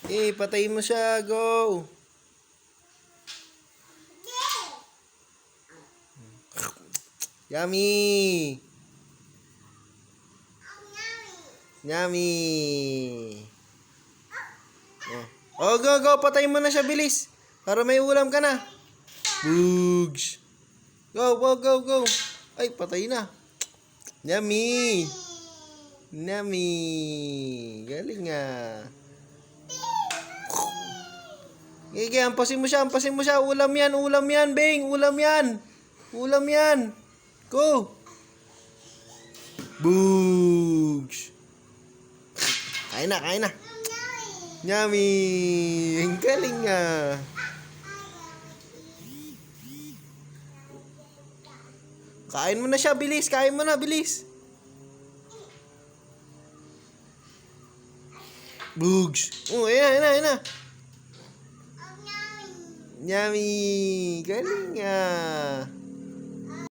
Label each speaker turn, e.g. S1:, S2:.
S1: Patayin mo siya. Go. Yummy. Yummy. Oh, go, go. Patayin mo na siya, bilis. Para may ulam ka na. Bugs. Go, go, go, go. Ay, patay na. Yummy. Yummy. Galing nga. Sige, ampasin mo siya, ampasin mo siya. Ulam yan, Bing. Ulam yan. Ulam yan. Go. Bugs. Kain na, kain na. Yummy. Ang galing nga. Kain mo na siya, bilis. Kain mo na, bilis. Bugs. Oh, ayan na, ayan na. Yummy. Galing nga.